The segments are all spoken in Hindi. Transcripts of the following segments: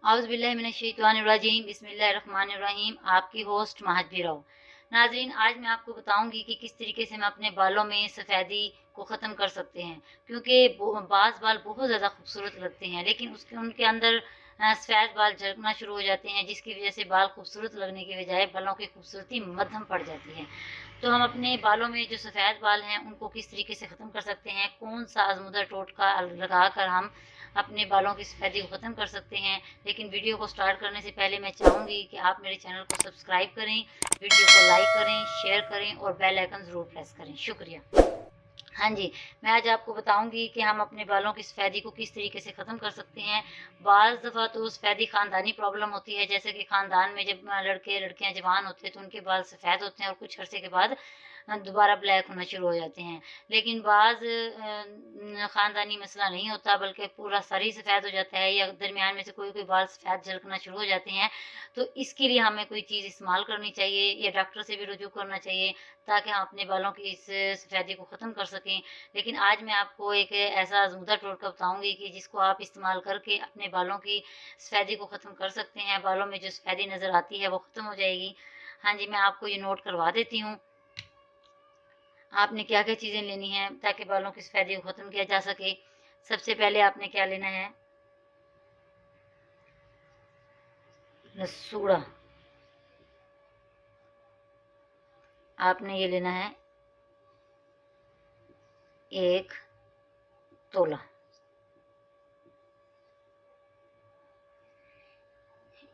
औज़ुबिल्लाहिमिनश्शैतानिर्रजीम बिस्मिल्लाहिर्रहमानिर्रहीम। आपकी होस्ट महाजबी राव। नाज़रीन, आज मैं आपको बताऊंगी कि किस तरीके से हम अपने बालों में सफ़ेदी को ख़त्म कर सकते हैं, क्योंकि बाज़ बाल बहुत ज़्यादा खूबसूरत लगते हैं, लेकिन उनके अंदर सफ़ेद बाल झलकना शुरू हो जाते हैं, जिसकी वजह से बाल खूबसूरत लगने के बजाय बालों की खूबसूरती मद्धम पड़ जाती है। तो हम अपने बालों में जो सफ़ेद बाल हैं उनको किस तरीके से ख़त्म कर सकते हैं, कौन सा आज़मूदा टोटका लगा कर हम अपने बालों की सफ़ेदी को ख़त्म कर सकते हैं। लेकिन वीडियो को स्टार्ट करने से पहले मैं चाहूँगी कि आप मेरे चैनल को सब्सक्राइब करें, वीडियो को लाइक करें, शेयर करें और बेल आइकन ज़रूर प्रेस करें। शुक्रिया। हाँ जी, मैं आज आपको बताऊंगी कि हम अपने बालों की सफ़ेदी को किस तरीके से ख़त्म कर सकते हैं। बाज़ दफ़ा तो सफ़ेदी ख़ानदानी प्रॉब्लम होती है, जैसे कि ख़ानदान में जब लड़के लड़कियां जवान होते हैं तो उनके बाल सफ़ेद होते हैं और कुछ अरसे के बाद दोबारा ब्लैक होना शुरू हो जाते हैं। लेकिन बाज़ ख़ानदानी मसला नहीं होता, बल्कि पूरा सर ही सफ़ेद हो जाता है या दरमियान में से कोई कोई बाल सफ़ेद झलकना शुरू हो जाते हैं। तो इसके लिए हमें कोई चीज़ इस्तेमाल करनी चाहिए या डॉक्टर से भी रुजू करना चाहिए, ताकि हम अपने बालों की इस सफ़ेदी को ख़त्म कर सकें। लेकिन आज मैं आपको एक ऐसा आज़मूदा टोटका बताऊँगी कि जिसको आप इस्तेमाल करके अपने बालों की सफ़ेदी को ख़त्म कर सकते हैं। बालों में जो सफ़ेदी नज़र आती है वो ख़त्म हो जाएगी। हाँ जी, मैं आपको ये नोट करवा देती हूँ। आपने क्या-क्या चीज़ें लेनी हैं ताकि बालों की सफ़ेदी को ख़त्म किया जा सके। सबसे पहले आपने क्या लेना है, रसूड़ा। आपने ये लेना है 1 तोला।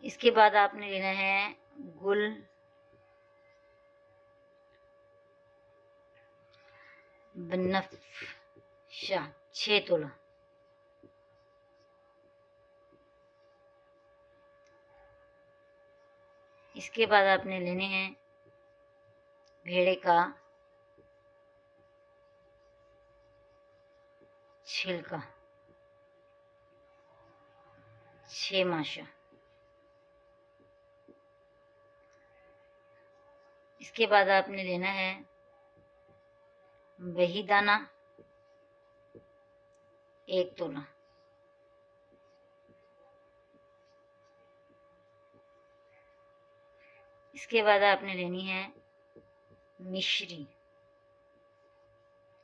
इसके बाद आपने लेना है गुल बनफ़शा 6 तोला। इसके बाद आपने लेने हैं भेड़े का छिलका 6 माशा। इसके बाद आपने लेना है वही दाना 1 तोला। इसके बाद आपने लेनी है मिश्री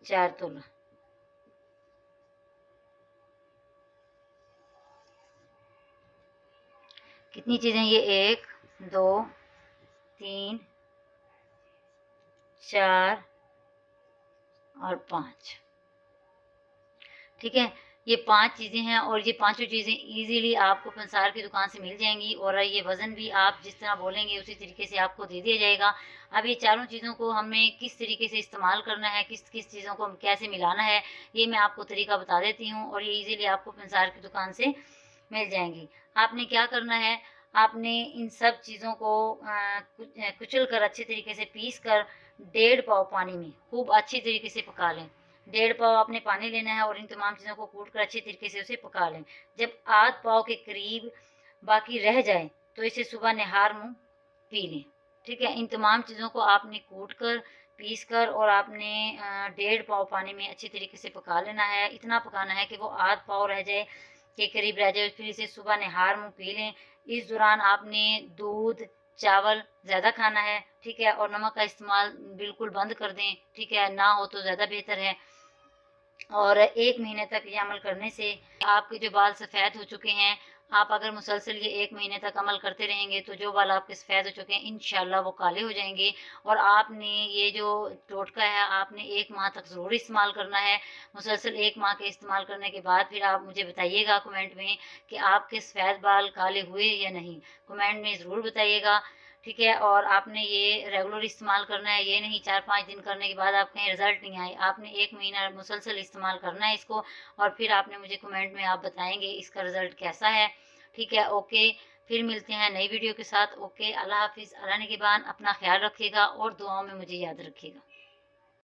4 तोला। कितनी चीज़ें ये 1 2 3 4 और 5। ठीक है, ये 5 चीज़ें हैं और ये पाँचों चीज़ें ईज़िली आपको पंसार की दुकान से मिल जाएंगी और ये वज़न भी आप जिस तरह बोलेंगे उसी तरीके से आपको दे दिया जाएगा। अब ये चारों चीज़ों को हमें किस तरीके से इस्तेमाल करना है, किस किस चीज़ों को हम कैसे मिलाना है, ये मैं आपको तरीका बता देती हूँ और ये ईज़िली आपको पंसार की दुकान से मिल जाएंगी। आपने क्या करना है, आपने इन सब चीज़ों को कुचल कर अच्छे तरीके से पीस कर 1.5 पाव पानी में खूब अच्छी तरीके से पका लें। 1.5 पाव आपने पानी लेना है और इन तमाम चीज़ों को कूट कर अच्छी तरीके से उसे पका लें। जब आध पाव के करीब बाकी रह जाए तो इसे सुबह निहार मुँह पी लें। ठीक है, इन तमाम चीज़ों को आपने कूट कर पीस कर और आपने 1.5 पाव पानी में अच्छी तरीके से पका लेना है। इतना पकाना है कि वो आध पाव रह जाए के करीब रह जाए, फिर इसे सुबह निहार मुँह पी लें। इस दौरान आपने दूध, चावल ज़्यादा खाना है, ठीक है, और नमक का इस्तेमाल बिल्कुल बंद कर दें, ठीक है, ना हो तो ज़्यादा बेहतर है। और 1 महीने तक ये अमल करने से आपके जो बाल सफ़ेद हो चुके हैं, आप अगर मुसलसल ये 1 महीने तक अमल करते रहेंगे तो जो बाल आपके सफ़ेद हो चुके हैं इंशाल्लाह वो काले हो जाएंगे। और आपने ये जो टोटका है आपने 1 माह तक ज़रूर इस्तेमाल करना है। मुसलसल 1 माह के इस्तेमाल करने के बाद फिर आप मुझे बताइएगा कमेंट में कि आपके सफ़ेद बाल काले हुए या नहीं, कमेंट में ज़रूर बताइएगा। ठीक है, और आपने ये रेगुलर इस्तेमाल करना है, ये नहीं 4-5 दिन करने के बाद आप कहीं रिज़ल्ट नहीं आए। आपने 1 महीना मुसलसल इस्तेमाल करना है इसको और फिर आपने मुझे कमेंट में आप बताएँगे इसका रिज़ल्ट कैसा है। ठीक है, ओके, फिर मिलते हैं नई वीडियो के साथ। ओके, अल्लाह हाफ़िज़, अल्लाह निगहबान, अपना ख़्याल रखिएगा और दुआओं में मुझे याद रखिएगा।